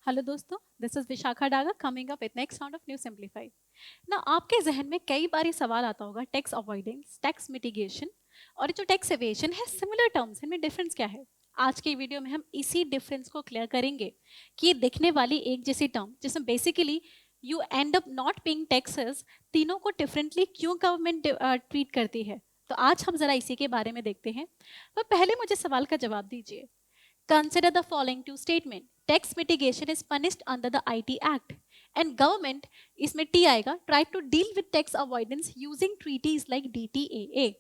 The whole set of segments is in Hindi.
हेलो दोस्तों, this is Vishakha Daga coming up with next round of new simplify. ना आपके जहन में कई बार ये सवाल आता होगा, टैक्स अवॉइडेंस, टैक्स मिटिगेशन और जो टैक्स एवेशन है, सिमिलर टर्म्स, इनमें डिफरेंस क्या है। आज के वीडियो में हम इसी डिफरेंस को क्लियर करेंगे कि ये दिखने वाली एक जैसी टर्म जिसमें basically you and up not paying taxes, तीनों को डिफरेंटली क्यों गवर्नमेंट ट्रीट करती है। तो आज हम जरा इसी के बारे में देखते हैं। पर पहले मुझे सवाल का जवाब दीजिए। Consider the following two statement. Tax mitigation is punished under the IT Act and government इसमें T आएगा try to deal with tax avoidance using treaties like DTAA।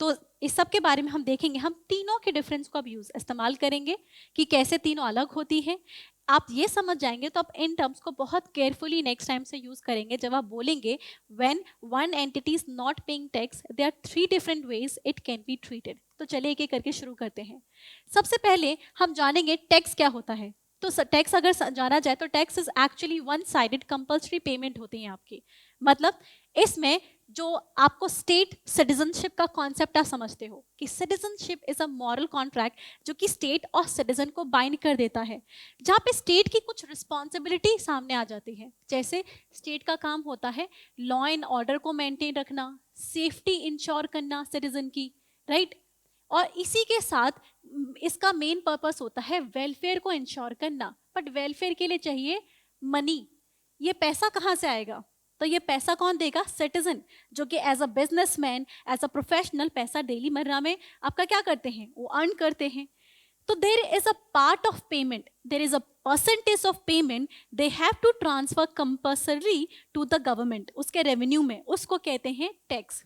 तो इस सब के बारे में हम देखेंगे, हम तीनों के डिफरेंस को अब यूज इस्तेमाल करेंगे कि कैसे तीनों अलग होती हैं। आप ये समझ जाएंगे तो आप इन टर्म्स को बहुत केयरफुली नेक्स्ट टाइम से यूज करेंगे जब आप बोलेंगे when one entity is not paying tax there are three different ways it can be treated. तो चलिए एक एक करके शुरू करते हैं। सबसे पहले हम जानेंगे टैक्स क्या होता है। तो टैक्स अगर जाना जाए तो tax is actually one sided compulsory payment होती है आपकी। मतलब इसमें जो आपको स्टेट सिटीजनशिप का कॉन्सेप्ट आप समझते हो कि citizenship is a moral contract जो कि स्टेट और सिटीजन को बाइंड कर देता है, जहाँ पे स्टेट की कुछ रिस्पॉन्सिबिलिटी सामने आ जाती है। जैसे स्टेट का काम होता है लॉ एंड ऑर्डर को मेंटेन रखना, सेफ्टी इंश्योर करना सिटीजन की, राइट। और इसी के साथ इसका मेन पर्पस होता है वेलफेयर को इंश्योर करना। बट वेलफेयर के लिए चाहिए मनी। ये पैसा कहाँ से आएगा? तो ये पैसा कौन देगा? सिटीजन, जो कि as a businessman, as a professional पैसा डेली मर्रा में आपका क्या करते हैं, वो अर्न करते हैं। तो there is a part of payment, there is a percentage of payment they have to transfer compulsory to the government, उसके रेवेन्यू में, उसको कहते हैं टैक्स।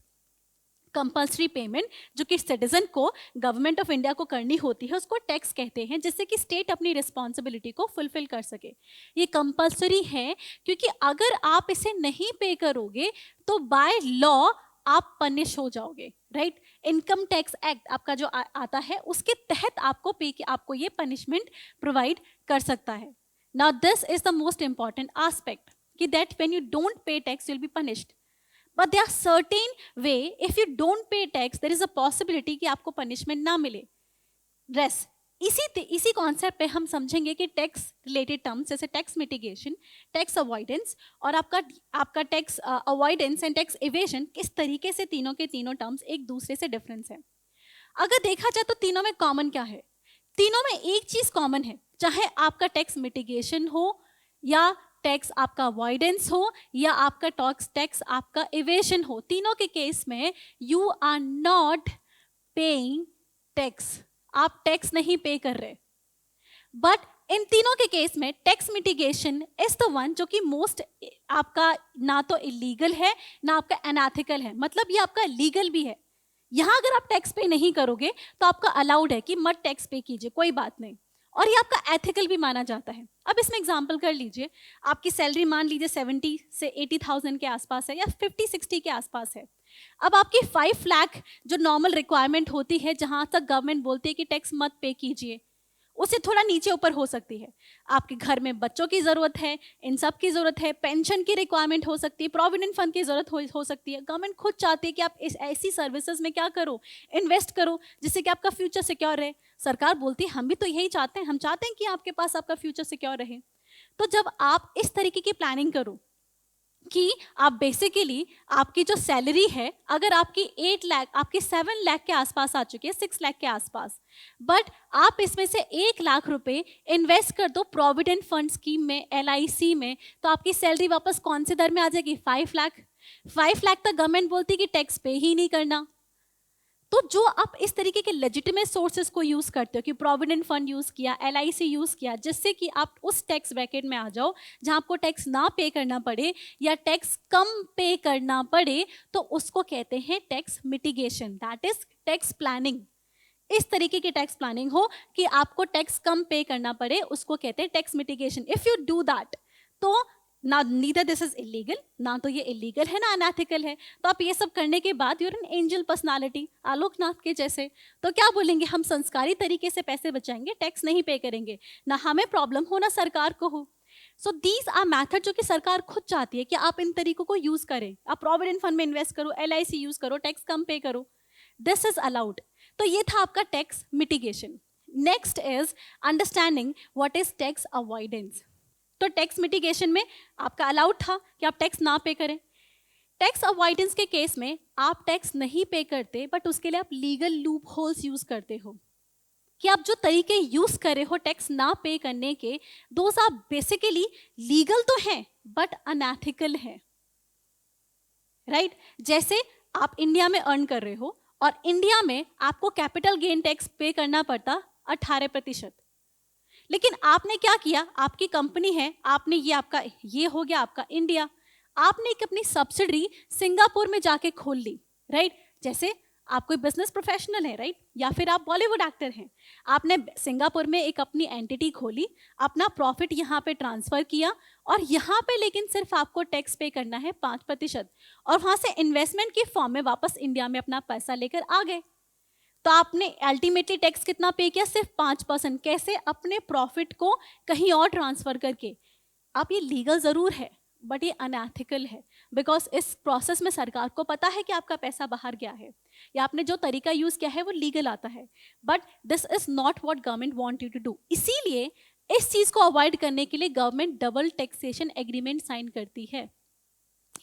कंपल्सरी पेमेंट जो कि सिटीजन को गवर्नमेंट ऑफ इंडिया को करनी होती है उसको टैक्स कहते हैं, जिससे कि स्टेट अपनी रिस्पॉन्सिबिलिटी को फुलफिल कर सके। ये कंपल्सरी है क्योंकि अगर आप इसे नहीं पे करोगे तो बाय लॉ आप पनिश हो जाओगे, राइट। इनकम टैक्स एक्ट आपका जो आता है उसके तहत आपको ये पनिशमेंट प्रोवाइड कर सकता है। Now this is the most important aspect कि that when you don't pay tax you will be punished. But there are certain way, if you don't pay tax there is a possibility कि आपको पनिशमेंट ना मिले। रेस इसी कॉन्सेप्ट पे हम समझेंगे कि टैक्स रिलेटेड टर्म्स जैसे टैक्स मिटिगेशन, टैक्स अवॉइडेंस और आपका tax avoidance and tax evasion किस तरीके से तीनों के तीनों टर्म्स एक दूसरे से डिफरेंस है। अगर देखा जाए तो तीनों में कॉमन क्या है? तीनों में एक चीज कॉमन है, चाहे आपका टैक्स मिटिगेशन हो या टैक्स आपका अवॉइडेंस हो या आपका टैक्स आपका इवेशन हो, तीनों के केस में you are not paying tax, आप टैक्स नहीं पे कर रहे। बट इन तीनों के केस में tax mitigation is the one जो कि मोस्ट आपका ना तो इलीगल है ना आपका अनएथिकल है। मतलब ये आपका लीगल भी है, यहां अगर आप टैक्स पे नहीं करोगे तो आपका अलाउड है कि मत टैक्स पे कीजिए, कोई बात नहीं, और ये आपका एथिकल भी माना जाता है। अब इसमें एग्जांपल कर लीजिए, आपकी सैलरी मान लीजिए 70 से 80,000 के आसपास है या 50-60 के आसपास है। अब आपकी 5 लाख जो नॉर्मल रिक्वायरमेंट होती है, जहां तक गवर्नमेंट बोलती है कि टैक्स मत पे कीजिए, उससे थोड़ा नीचे ऊपर हो सकती है। आपके घर में बच्चों की जरूरत है, इन सब की जरूरत है, पेंशन की रिक्वायरमेंट हो सकती है, प्रोविडेंट फंड की जरूरत हो सकती है। गवर्नमेंट खुद चाहती है कि आप इस ऐसी सर्विसेज में क्या करो, इन्वेस्ट करो, जिससे कि आपका फ्यूचर सिक्योर रहे। सरकार बोलती है हम भी तो यही चाहते हैं, हम चाहते हैं कि आपके पास आपका फ्यूचर सिक्योर रहे। तो जब आप इस तरीके की प्लानिंग करो कि आप बेसिकली आपकी जो सैलरी है, अगर आपकी 8 लाख, आपकी 7 लाख के आसपास आ चुकी है, 6 लाख के आसपास, बट आप इसमें से 1 लाख रुपए इन्वेस्ट कर दो प्रोविडेंट फंड स्कीम में, LIC में, तो आपकी सैलरी वापस कौन से दर में आ जाएगी? 5 लाख। 5 लाख तक गवर्नमेंट बोलती कि टैक्स पे ही नहीं करना। तो जो आप इस तरीके के लेजिटिमेट सोर्सेज को यूज करते हो कि प्रोविडेंट फंड यूज किया, LIC यूज किया, जिससे कि आप उस टैक्स ब्रैकेट में आ जाओ जहां आपको टैक्स ना पे करना पड़े या टैक्स कम पे करना पड़े, तो उसको कहते हैं tax mitigation, that is tax planning. इस तरीके की टैक्स प्लानिंग हो कि आपको टैक्स कम पे करना पड़े, उसको कहते हैं tax mitigation. If you do that तो ना नीदर दिस इज इलीगल, ना तो ये इलीगल है ना अनएथिकल है। तो आप ये सब करने के बाद your an angel personality, Aloknath के जैसे। तो क्या बोलेंगे, हम संस्कारी तरीके से पैसे बचाएंगे, टैक्स नहीं पे करेंगे, ना हमें प्रॉब्लम हो ना सरकार को हो। सो दीज आर मैथड जो कि सरकार खुद चाहती है कि आप इन तरीकों को यूज करें। आप प्रोविडेंट फंड में इन्वेस्ट करो, LIC यूज करो, टैक्स कम पे करो, दिस इज अलाउड। तो ये था आपका tax mitigation. Next is understanding what is tax avoidance. तो टैक्स मिटिगेशन में आपका अलाउड था कि आप टैक्स ना पे करें। टैक्स अवॉइडेंस के केस में आप टैक्स नहीं पे करते, बट उसके लिए आप लीगल लूप होल्स यूज करते हो कि आप जो तरीके यूज कर रहे हो टैक्स ना पे करने के, दोस आर बेसिकली लीगल तो हैं बट अनएथिकल है, राइट? जैसे आप इंडिया में अर्न कर रहे हो और इंडिया में आपको कैपिटल गेन टैक्स पे करना पड़ता 18%, लेकिन आपने क्या किया, आपकी कंपनी है, आपने ये हो गया आपका इंडिया, आपने एक अपनी सब्सिडरी सिंगापुर में जाके खोल ली, राइट? जैसे आप कोई बिजनेस प्रोफेशनल है, राइट? या फिर आप बॉलीवुड एक्टर हैं, आपने सिंगापुर में एक अपनी एंटिटी खोली, अपना प्रॉफिट यहाँ पे ट्रांसफर किया और यहाँ पे लेकिन सिर्फ आपको टैक्स पे करना है 5%, और वहां से इन्वेस्टमेंट की फॉर्म में वापस इंडिया में अपना पैसा लेकर आ गए, तो आपने अल्टीमेटली टैक्स कितना पे किया, सिर्फ 5%। कैसे? अपने प्रॉफिट को कहीं और ट्रांसफर करके। आप ये लीगल जरूर है बट ये अनएथिकल है, बिकॉज इस प्रोसेस में सरकार को पता है कि आपका पैसा बाहर गया है या आपने जो तरीका यूज किया है वो लीगल आता है, but this is not what government want you to do. इसीलिए इस चीज को अवॉइड करने के लिए government double taxation agreement sign करती है,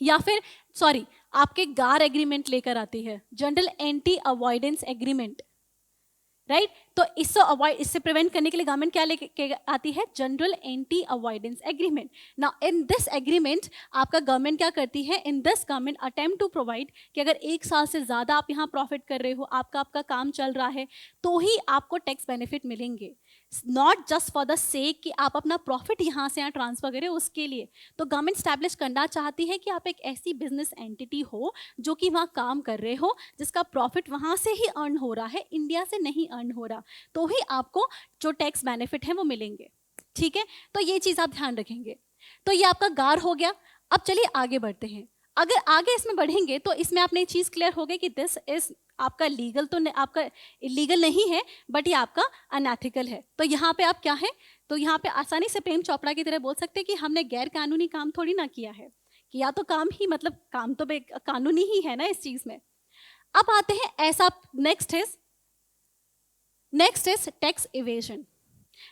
या फिर सॉरी आपके गार एग्रीमेंट लेकर आती है, general anti avoidance agreement, right? तो इससे प्रिवेंट करने के लिए गवर्नमेंट क्या लेके आती है, general anti avoidance agreement. Now in this agreement आपका गवर्नमेंट क्या करती है, in this government attempt to provide कि अगर 1 साल से ज्यादा आप यहाँ प्रॉफिट कर रहे हो, आपका काम चल रहा है, तो ही आपको टैक्स बेनिफिट मिलेंगे, not just for the sake कि आप अपना प्रॉफिट यहाँ से यहाँ ट्रांसफर करें उसके लिए। तो गवर्नमेंट स्टैब्लिश करना चाहती है कि आप एक ऐसी बिजनेस एंटिटी हो जो कि वहाँ काम कर रहे हो, जिसका प्रॉफिट वहाँ से ही अर्न हो रहा है, इंडिया से नहीं अर्न हो रहा, तो ही आपको जो टैक्स बेनिफिट है वो मिलेंगे, ठीक है? तो ये चीज़ आप ध्यान रखेंगे। तो ये आपका गार हो गया। अब चलिए आगे बढ़ते हैं। अगर आगे इसमें बढ़ेंगे तो इसमें आपने एक चीज़ क्लियर हो गई कि दिस इज आपका लीगल, तो आपका इलीगल नहीं है बट ये आपका अनएथिकल है। तो यहाँ पे आप क्या है, तो यहाँ पे आसानी से प्रेम चोपड़ा की तरह बोल सकते हैं कि हमने गैर कानूनी काम थोड़ी ना किया है, कि या तो काम ही मतलब काम तो कानूनी ही है ना इस चीज में। अब आते हैं ऐसा, next is tax evasion.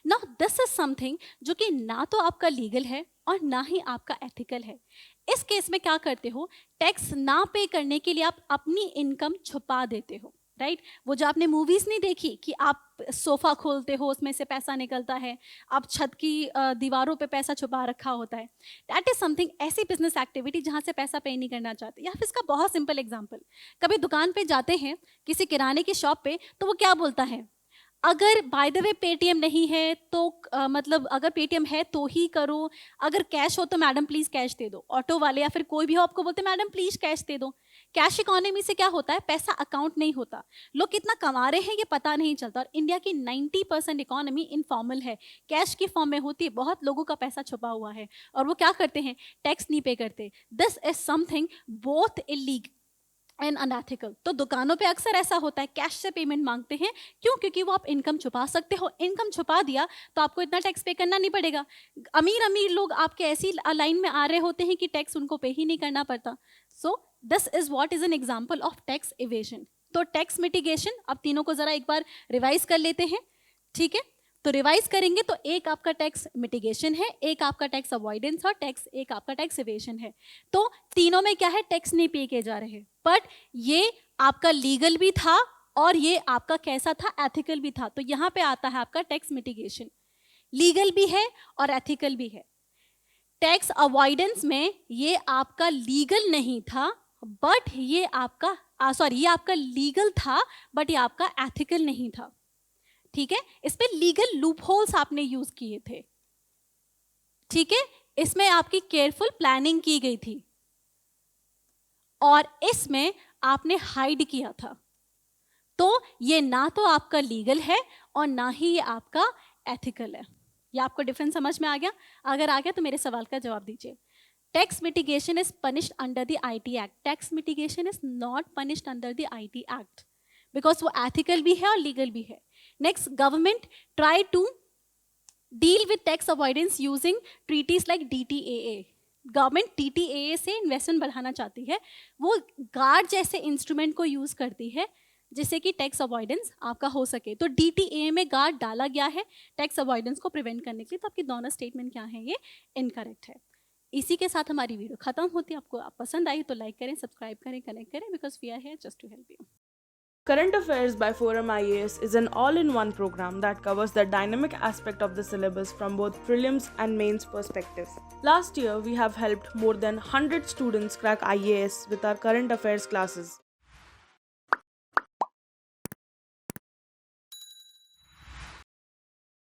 Now this is something जो कि ना तो आपका लीगल है और ना ही आपका एथिकल है। इस केस में क्या करते हो, टैक्स ना पे करने के लिए आप अपनी इनकम छुपा देते हो, राइट? वो जो आपने मूवीज नहीं देखी कि आप सोफा खोलते हो उसमें से पैसा निकलता है, आप छत की दीवारों पे पैसा छुपा रखा होता है, दैट इज समथिंग, ऐसी बिजनेस एक्टिविटी जहाँ से पैसा पे नहीं करना चाहते। या फिर इसका बहुत सिंपल एग्जाम्पल, कभी दुकान पे जाते हैं किसी किराने की शॉप पे, तो वो क्या बोलता है, अगर बाय द वे पेटीएम नहीं है तो मतलब अगर पेटीएम है तो ही करो, अगर कैश हो तो मैडम प्लीज कैश दे दो। ऑटो वाले या फिर कोई भी हो आपको बोलते हैं मैडम प्लीज कैश दे दो। कैश इकोनॉमी से क्या होता है, पैसा अकाउंट नहीं होता, लोग कितना कमा रहे हैं ये पता नहीं चलता। और इंडिया की 90% इकोनॉमी इनफॉर्मल है, कैश की फॉर्म में होती है, बहुत लोगों का पैसा छुपा हुआ है और वो क्या करते हैं, टैक्स नहीं पे करते। This is something both illegal and unethical. तो दुकानों पे अक्सर ऐसा होता है, कैश से पेमेंट मांगते हैं, क्यों? क्योंकि वो आप इनकम छुपा सकते हो, इनकम छुपा दिया तो आपको इतना टैक्स पे करना नहीं पड़ेगा। अमीर अमीर लोग आपके ऐसी लाइन में आ रहे होते हैं कि टैक्स उनको पे ही नहीं करना पड़ता। So this is what is an example of tax evasion. तो टैक्स मिटिगेशन, अब तीनों को जरा एक बार रिवाइज कर लेते हैं, ठीक है? तो रिवाइज करेंगे तो एक आपका टैक्स मिटिगेशन है, एक आपका टैक्स अवॉइडेंस और एक आपका टैक्स इवेजन है। तो तीनों में क्या है, टैक्स नहीं पे किए जा रहे, बट ये आपका लीगल भी था और ये आपका कैसा था, एथिकल भी था। तो यहाँ पे आता है आपका टैक्स मिटिगेशन, लीगल भी है और एथिकल भी है। टैक्स अवॉइडेंस में ये आपका लीगल नहीं था बट ये आपका ये आपका लीगल था बट ये आपका एथिकल नहीं था, ठीक है? इस पे लीगल लूपहोल्स आपने यूज किए थे, ठीक है? इसमें आपकी केयरफुल प्लानिंग की गई थी और इसमें आपने हाइड किया था। तो ये ना तो आपका लीगल है और ना ही ये आपका एथिकल है। ये आपको डिफरेंस समझ में आ गया? अगर आ गया तो मेरे सवाल का जवाब दीजिए। Tax mitigation is punished under the IT act. Tax mitigation is not punished under the IT act because वो एथिकल भी है और लीगल भी है। Next, government try to deal with tax avoidance using treaties like DTAA। गवर्नमेंट DTAA से इन्वेस्टमेंट बढ़ाना चाहती है, वो गार्ड जैसे इंस्ट्रूमेंट को यूज करती है जिससे कि टैक्स अवॉइडेंस आपका हो सके। तो DTA में गार्ड डाला गया है टैक्स अवॉइडेंस को प्रिवेंट करने के लिए, तो आपकी दोनों स्टेटमेंट क्या है, ये इनकरेक्ट है। इसी के साथ हमारी वीडियो खत्म होती है। आपको आप पसंद आई तो लाइक करें, सब्सक्राइब करें, कनेक्ट करें, because we are here just to help you. Current Affairs by Forum IAS is an all-in-one program that covers the dynamic aspect of the syllabus from both prelims and mains perspective. Last year, we have helped more than 100 students crack IAS with our current affairs classes.